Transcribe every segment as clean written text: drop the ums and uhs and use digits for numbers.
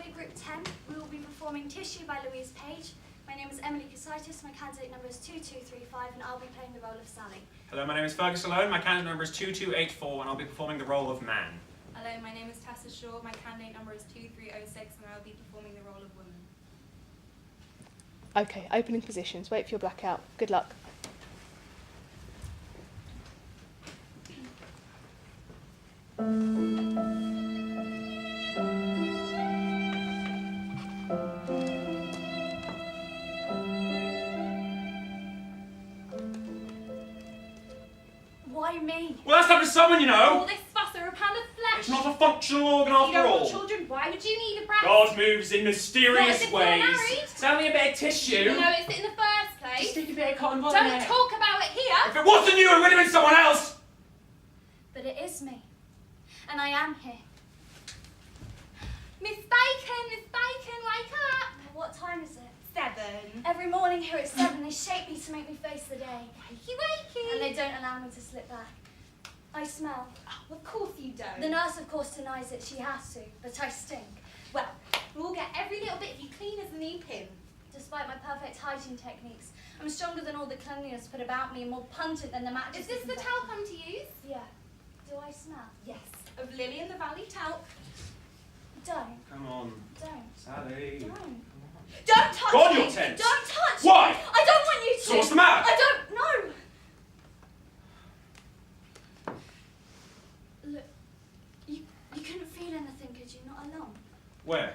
we're Group 10. We will be performing Tissue by Louise Page. My name is Emily Casaitis, my candidate number is 2235, and I'll be playing the role of Sally. Hello, my name is Fergus Alone, my candidate number is 2284, and I'll be performing the role of Man. Hello, my name is Tessa Shaw, my candidate number is 2306, and I will be performing the role of Woman. Okay, opening positions. Wait for your blackout. Good luck. Why me? Well, that's up to someone, you know! All this fuss over a pound of flesh! It's not a functional organ You after don't want all. children, why would you need a breast? God moves in mysterious What, is it ways. married? It's only a bit of tissue. You know it's in the first place. Just stick a bit of cotton bud Don't in it. talk about it here! If it wasn't you, it would have been someone else! But it is me. And I am here. Miss Bacon, wake up! What time is it? 7. Every morning here at 7, they shake me to make me face the day. Wakey! And they don't allow me to slip back. I smell. Oh, of course you don't. The nurse, of course, denies it. She has to. But I stink. Well, we'll get every little bit of you clean as an e-pin. Despite my perfect hygiene techniques, I'm stronger than all the cleanliness put about me and more pungent than the mattress. Is this the talc I'm to use? Yeah. Do I smell? Yes, of Lily and the Valley talc. Don't. Come on, Don't. Sally. Don't. Don't touch Go on, me! you're tense. Don't touch Why? me! I don't want you to! So what's the matter? I don't know! Look, you couldn't feel anything, could you? Not alone. Where?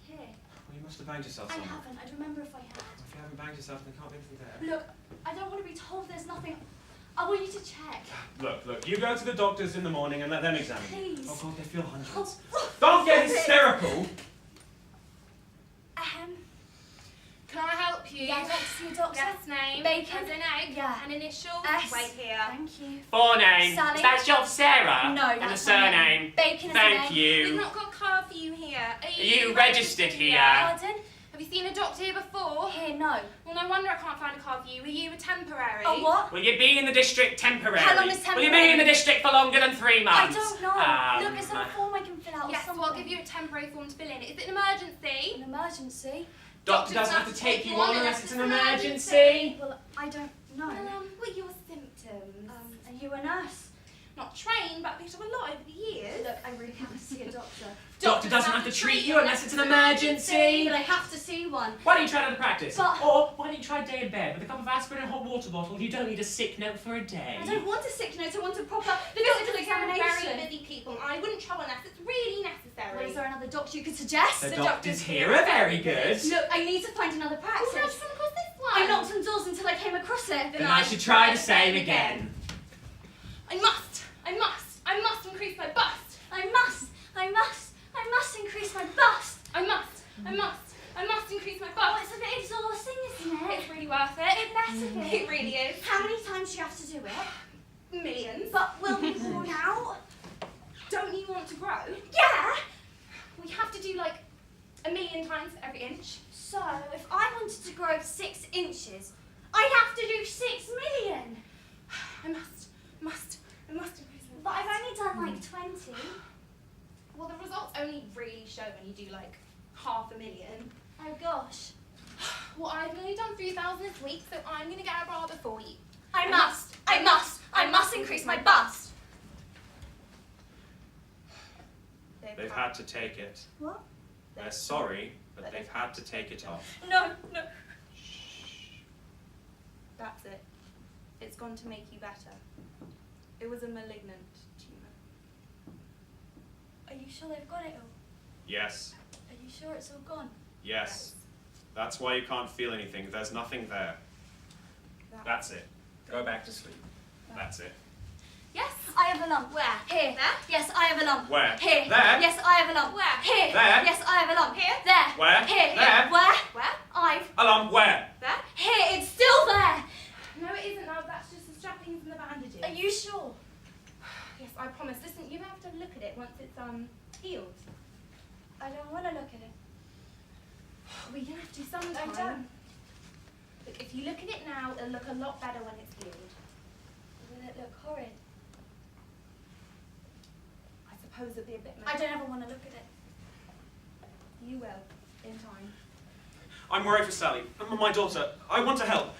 Here. Well, you must have banged yourself I somewhere. haven't. I'd remember if I had. If you haven't banged yourself, then there can't be anything there. Look, I don't want to be told there's nothing. I want you to check. Look, you go to the doctors in the morning and let them examine you. Please. Oh God, they feel hundreds. Oh, Don't get stop it. hysterical! Can I help you? Yeah, I'd like to see a doctor. Gas name, Bacon. as an egg, Yeah. an initial. S. Wait here. Thank you. Forename. Sally. Is that short for Sarah? No, And a that's my name. surname. Bacon is Thank an egg. We've you. not got a card for you here. Are you registered here? Pardon? Have you seen a doctor here before? Here, no. Well, no wonder I can't find a card for you. Are you a temporary? A what? Will you be in the district temporary? How long is Will temporary? you be in the district for longer than 3 I months? don't know. Look, it's on a form I can fill out or Yes, something. well, I'll give you a temporary form to fill in. Is it an emergency? An emergency? Doctor doesn't have to take you on unless it's an emergency. Well, I don't know. Well, what are your symptoms? Are you a nurse? Not trained, but I picked up a lot over the years. Look, I really have to see a doctor. Doctor doesn't have to treat you unless it's an emergency. But I have to see one. Why don't you try another practice? But- Or why don't you try day in bed with a cup of aspirin and a hot water bottle? You don't need a sick note for a day. I don't want a sick note, I want a proper This physical is very examination. busy people. I wouldn't trouble unless it's really necessary. Well, is there another doctor you could suggest? The doctors here are very good. Look, I need to find another Oh, how'd you practice. come across this one? I knocked on doors until I came across it. Then I should try the same again. I must increase my bust. I must increase my bust. I must increase my Oh, bust. it's a bit exhausting, isn't it? It's really worth it. It better be. It really is. How many times do you have to do it? Millions. But will we worn out? Don't you want to grow? Yeah! We have to do like 1,000,000 times for every inch. So, if I wanted to grow 6 inches, I'd have to do 6 million. I must increase my But bust. I've only done like 20. Well, the results only really show when you do like 500,000. Oh gosh. Well, I've only done 3,000 this week, so I'm going to get a barber for you. I must increase my bust. They've had to take it. What? They're sorry, but they've had to take it off. No. That's it. It's gone to make you better. It was a malignant tumour. Are you sure they've got it all? Yes, Are you sure it's all gone? yes. That's why you can't feel anything. There's nothing there. That's it. Go back to sleep. That's it. Yes. I have a lump. Where? Here. There? Yes, I have a lump. Where? Here. There? Yes, I have a lump. Where? Here. There? Yes, I have a lump. Here? There. Where? Here. There? Where? Where? I've. Alarm, where? There? Here. It's still there. No, it isn't. No, that's just the strappings and the bandages. Are you sure? Yes, I promise. Listen, you have to look at it once it's healed. I don't want to look at it. We're gonna have to I sometime. don't. Look, if you look at it now, it'll look a lot better when it's healed. Will it look horrid? I suppose it'll be a bit. I don't ever want to look at it. in time. I'm worried for Sally, my daughter. I want to help.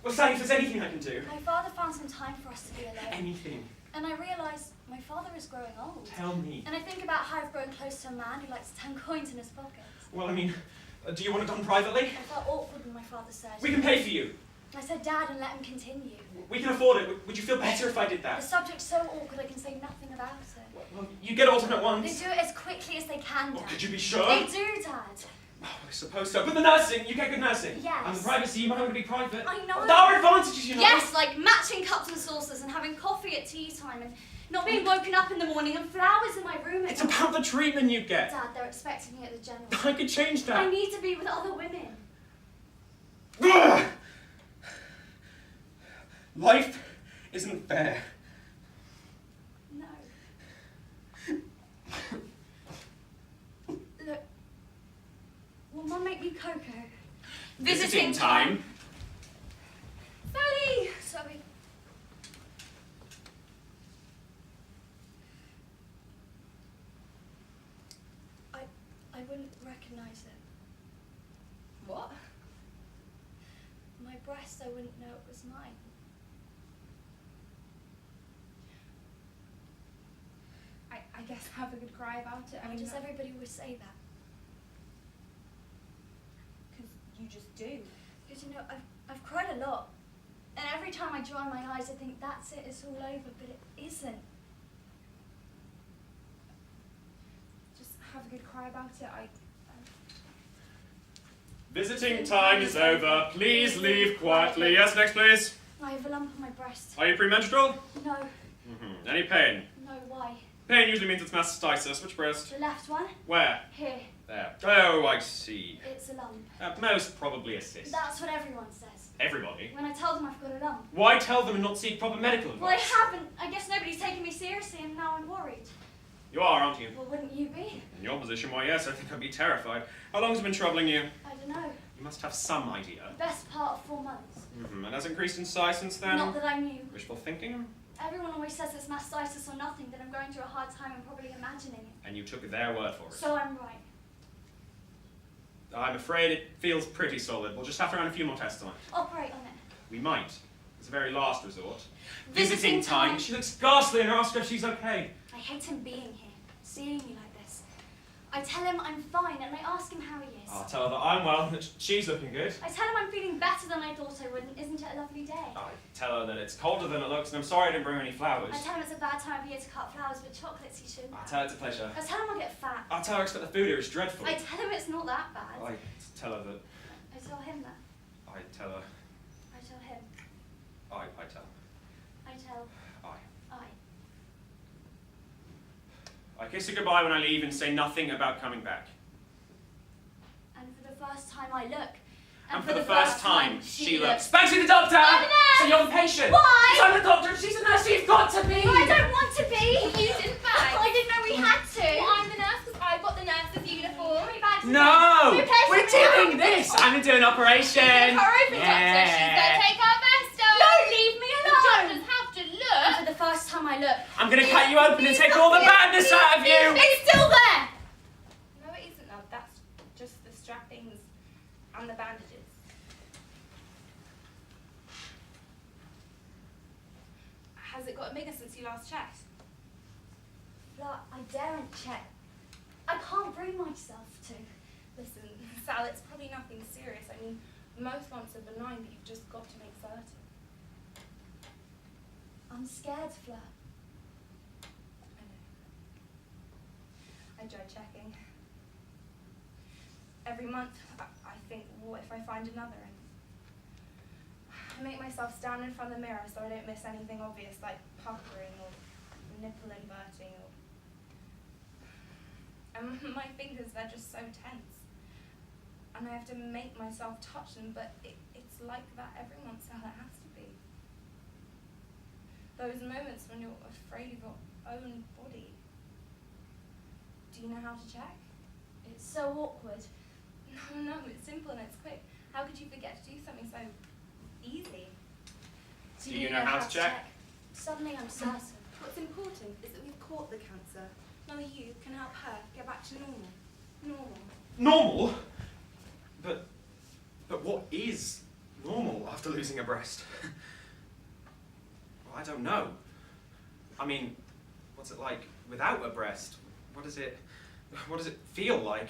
Well, Sally, if there's anything I can do. My father found some time for us to be alone. Anything. And I realised my father is growing old. Tell me. And I think about how I've grown close to a man who likes 10 coins in his pockets. Well, I mean, do you want it done privately? I felt awkward when my father said. We can pay for you. I said Dad and let him continue. We can afford it. Would you feel better if I did The that? subject's so awkward I can say nothing about it. Well, you get alternate They ones. do it as quickly as they can, Well, Dad. could you be sure? They do, Dad. Oh, I suppose so. But the nursing, you get good nursing. Yes. And the privacy, you might want to be private. I know. There are advantages, you know. Yes, like matching cups and saucers and having coffee at tea time and not being woken up in the morning and flowers in my room. It's about the treatment you get. Dad, they're expecting me at the general. I could change I that. need to be with other women. Ugh! Life isn't fair. No. Look. Will Mum make me cocoa? Visiting time. Sally! Sorry. I wouldn't recognise it. What? My breast, I wouldn't know it was mine. I guess have a good cry about it. Why does everybody always say that? Because you just do. Because, you know, I've cried a lot. And every time I dry my eyes, I think that's it, it's all over, but it isn't. Just have a good cry about it. Visiting time is over. Please leave quietly. Yes, next please. I have a lump on my breast. Are you premenstrual? No, Any pain? no, why? Pain usually means it's mastitis. Which breast? The left one? Where? Here. There. Oh, I see. It's a lump. At most, probably a cyst. That's what everyone says. Everybody. When I tell them I've got a lump. Why tell them and not seek proper medical Well, I advice? haven't. I guess nobody's taking me seriously and now I'm worried. You are, aren't you? Well, wouldn't you be? In your position, why yes, I think I'd be terrified. How long's it been troubling you? I don't know. You must have some idea. The best part of 4 months. And has it increased in size since then? Not that I knew. Wishful thinking? Everyone always says it's mastitis or nothing, that I'm going through a hard time and probably imagining it. And you took their word for it. So I'm right. I'm afraid it feels pretty solid. We'll just have to run a few more tests on it. Operate on it. We might. It's a very last resort. Visiting time. She looks ghastly and I ask her if she's okay. I hate him being here, seeing me like this. I tell him I'm fine and I ask him how he is. I'll tell her that I'm well and that she's looking good. I tell him I'm feeling better than I thought I would, and isn't it a lovely day? I tell her that it's colder than it looks and I'm sorry I didn't bring her any flowers. I tell him it's a bad time of year to cut flowers, but chocolates he shouldn't. I tell her it's a pleasure. I tell him I'll get fat. I tell her I expect the food here is dreadful. I tell him it's not that bad. I tell her that. I tell him that. I tell her. I tell him. I tell. I tell. I. I. I kiss her goodbye when I leave and say nothing about coming back. And for the first time I look. And for the first time, she looks. Back to the doctor! I'm a nurse! So you're the patient! Why? I'm the doctor, she's a nurse, you've got to be! I don't want to be! You didn't bag. I didn't know we had to! Well, I'm the nurse because I've got the nurse's uniform. Three bags of No! Who cares We're what we doing have? this! I'm gonna do an operation! Her open doctor, she's there. Take our vest off. No, leave me The alone! doctors have to And look. for the first time I look. I'm gonna cut you open and take all the badness out of you! It's still there! No, it isn't, love. That's just the strappings and the bandages. Has it gotten bigger since you last checked? But I daren't check. I can't bring myself to. Listen, Sal, it's probably nothing serious. I mean, most lumps are benign, but you've just got to make certain. I'm scared, Fleur. I know. I dread checking. Every month, I think, what if I find another? And I make myself stand in front of the mirror so I don't miss anything obvious, like puckering or nipple inverting. And my fingers, they're just so tense. And I have to make myself touch them, but it's like that every once in a while. It has to be. Those moments when you're afraid of your own body. Do you know how to check? It's so awkward. No, it's simple and it's quick. How could you forget to do something so easy? Do you know how to check? Suddenly I'm certain. What's important is that we've caught the cancer. Now you can help her get back to normal. Normal. Normal? But what is normal after losing a breast? Well, I don't know. I mean, what's it like without a breast? What does it feel like?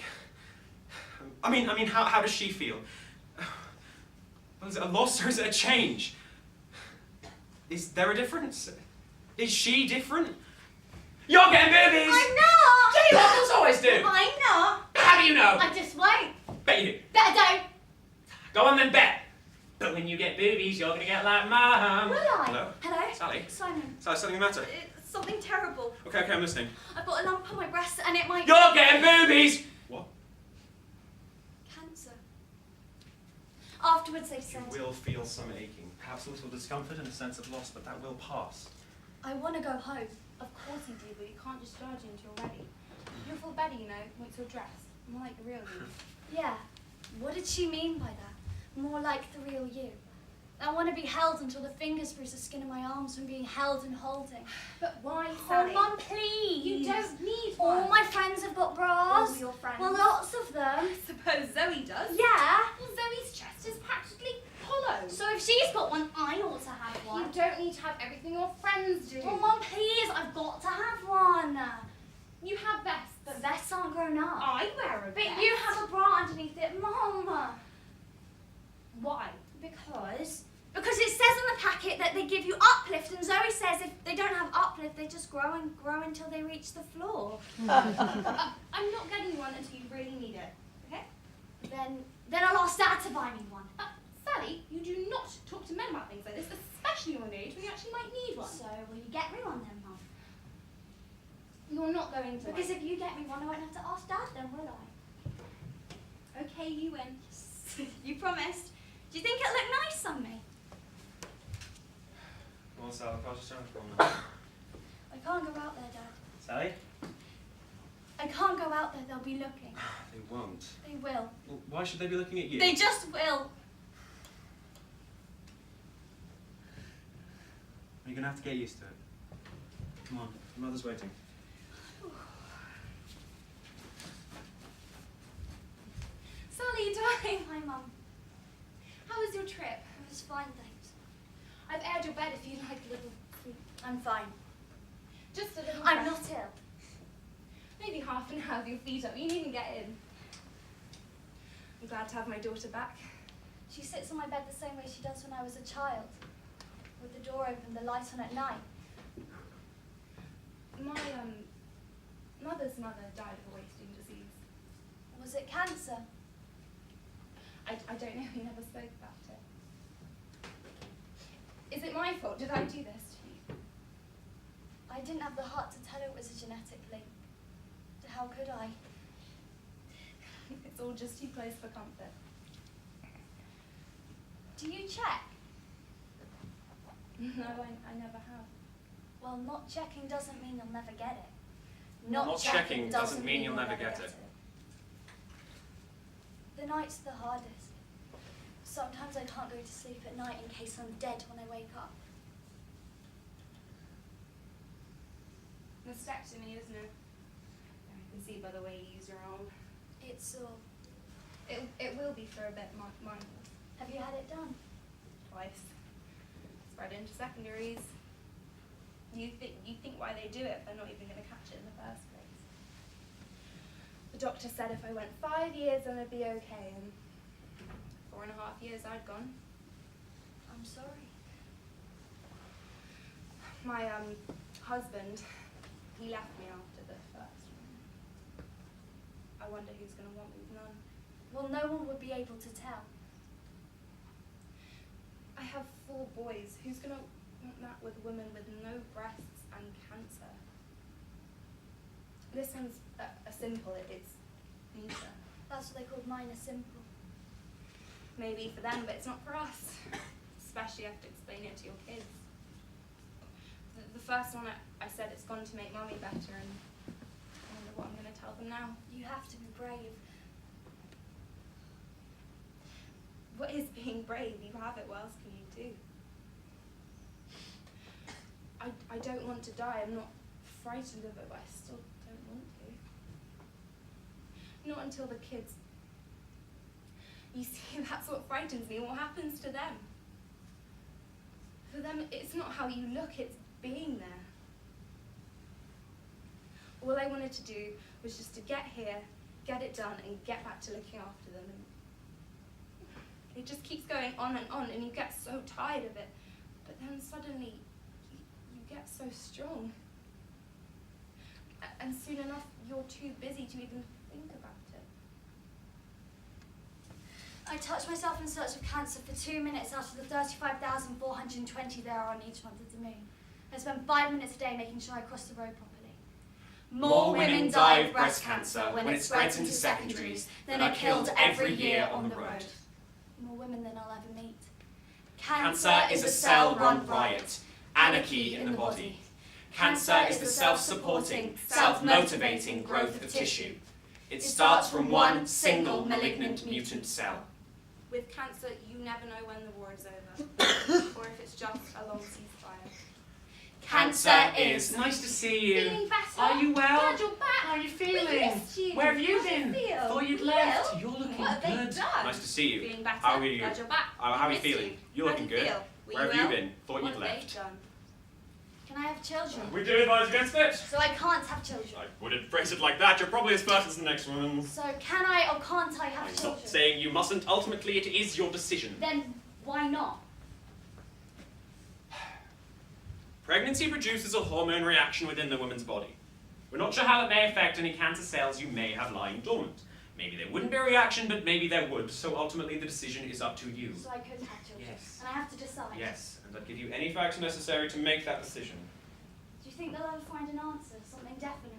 I mean, how does she feel? Well, is it a loss or is it a change? Is there a difference? Is she different? You're getting boobies! I'm not! Gee, models always do! I'm not! How do you know? I just won't. Bet you do. Better don't. Go on then, bet. But when you get boobies, you're gonna get like Mum. Will I? Hello? Hello? Sally? Simon. Sally, something the matter? It's something terrible. Okay, I'm listening. I've got a lump on my breast and it might... You're getting boobies! What? Cancer. Afterwards they said... You will feel some aching. Perhaps a little discomfort and a sense of loss, but that will pass. I want to go home. Of course you do, but you can't discharge you until you're ready. You'll feel better, you know, once you're dressed. More like the real you. Yeah. What did she mean by that? More like the real you. I want to be held until the fingers bruise the skin of my arms from being held and holding. But why, Oh, Sally? Mum, please. You don't need All one. my friends have got bras. All your friends. Well, lots of them. Suppose Zoe does. Yeah. Well, Zoe's chest is practically hollow. So if she's got one, I ought to have one. You don't need to have everything your friends do. Oh, Mum, please. I've got to have one. You have vests. But vests aren't grown up. I wear a But vest. you have a bra underneath it, Mum. Why? Because it says on the packet that they give you uplift, and Zoe says if they don't have uplift, they just grow and grow until they reach the floor. I'm not getting one until you really need it. Okay? Then I'll ask Dad to buy me one. Sally, you do not talk to men about things like this, especially on an age when you actually might need one. So will you get me one then, Mum? You're not going to. Because if you get me one, I won't have to ask Dad then, will I? Okay, you win. You promised. Do you think it'll look nice on me? Come on, Sally, pass your sandwich. I can't go out there, Dad. Sally? I can't go out there, they'll be looking. They won't. They will. Well, why should they be looking at you? They just will. You're gonna have to get used to it. Come on, your mother's waiting. Sally, darling. Hi, Mum. How was your trip? It was fine, thanks. I've aired your bed if you'd like a little sleep. I'm fine. Just a little I'm rest. not ill. Maybe half an hour with your feet up. You needn't get in. I'm glad to have my daughter back. She sits on my bed the same way she does when I was a child, with the door open, the light on at night. My mother's mother died of a wasting disease. Was it cancer? I don't know. We never spoke about it. Is it my fault? Did I do this to you? I didn't have the heart to tell her it was a genetic link. How could I? It's all just too close for comfort. Do you check? No, I never have. Well, not checking doesn't mean you'll never get it. Not checking doesn't mean you'll never get it. The night's the hardest. Sometimes I can't go to sleep at night in case I'm dead when I wake up. Mastectomy, isn't it? I can see by the way you use your arm. It's sore. It will be for a bit, mine. Have you had it done? Twice. Spread into secondaries. You think why they do it if they're not even going to catch it in the first place. The doctor said if I went 5 years then I'd be okay, and 4.5 years I'd gone. I'm sorry. My husband, he left me after the first one. I wonder who's going to want me with none. Well, no one would be able to tell. I have 4 boys. Who's going to want that with women with no breasts and cancer? This one's a simple, it's neater. That's what they called mine, a simple. Maybe for them, but it's not for us. Especially have to explain it to your kids. The first one, I said it's gone to make Mummy better, and I wonder what I'm going to tell them now. You have to be brave. What is being brave? You have it, what else can you do? I don't want to die. I'm not frightened of it, but I still don't want to. Not until the kids You see, that's what frightens me, what happens to them. For them, it's not how you look, it's being there. All I wanted to do was just to get here, get it done, and get back to looking after them. And it just keeps going on, and you get so tired of it. But then suddenly, you get so strong. And soon enough, you're too busy to even think about it. I touched myself in search of cancer for 2 minutes out of the 35,420 there are on each month of the moon. I spent 5 minutes a day making sure I crossed the road properly. More women die of breast cancer when it spreads into secondaries than are killed every year on the road. More women than I'll ever meet. Cancer is a cell-run riot, anarchy in the body. Cancer is the self-supporting, self-motivating growth of tissue. It starts from one single malignant mutant cell. With cancer, you never know when the war is over, or if it's just a long ceasefire. Cancer is... Nice to see you. Feeling better? Are you well? Glad you're back. How are you We feeling? missed you. Where have you How do you been? feel? Thought you'd Will? left. You're looking What have they good. done? Nice to see you. Feeling better? How are you? Glad you're back. How are you Missed feeling? You're How looking do you good. feel? Were Where have you well? been? Thought What you'd have left. they done? Can I have children? We do advise against it. So I can't have children. I wouldn't phrase it like that. You're probably as fast as the next one. So can I or can't I have I'm children? not saying you mustn't. Ultimately, it is your decision. Then why not? Pregnancy produces a hormone reaction within the woman's body. We're not sure how it may affect any cancer cells you may have lying dormant. Maybe there wouldn't be a reaction, but maybe there would. So ultimately, the decision is up to you. So I could have children. Yes. And I have to decide. Yes, and I'd give you any facts necessary to make that decision. Do you think they'll ever find an answer? Something definite?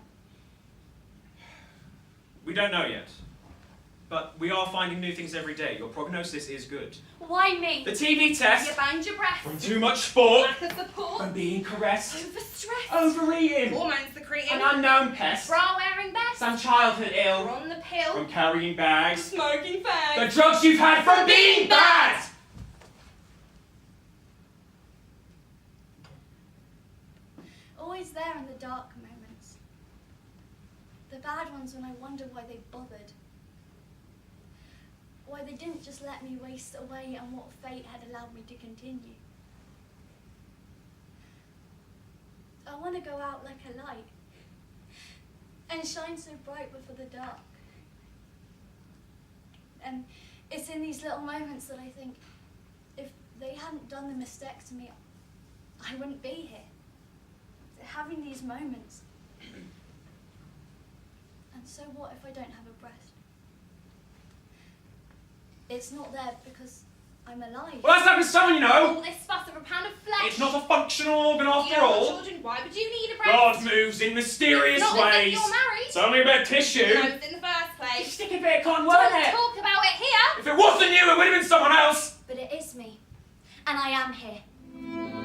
We don't know yet. But we are finding new things every day. Your prognosis is good. Why me? The TB You test, banged your breath. from too much sport, Lack of support. from being caressed, Overstress. overeating, Hormones secreting. an unknown pest, Bra wearing best. some childhood You're ill, on the pill. from carrying bags, Smoking fags. the drugs you've had from being bad! Always there in the dark moments. The bad ones when I wonder why they bothered. Why they didn't just let me waste away and what fate had allowed me to continue. I want to go out like a light and shine so bright before the dark. And it's in these little moments that I think, if they hadn't done the mastectomy, I wouldn't be here. Having these moments. And so what if I don't have a breast? It's not there because I'm alive. Well, that's happened to someone you know! All this fuss over a pound of flesh. It's not a functional organ You after don't want all. children, why would you need a breast? God moves in mysterious It's not as if ways. you're married. It's only a bit of tissue. No, it's in the first place. Stick a bit of cotton, Don't weren't it? talk about it here. If it wasn't you, it would have been someone else. But it is me. And I am here.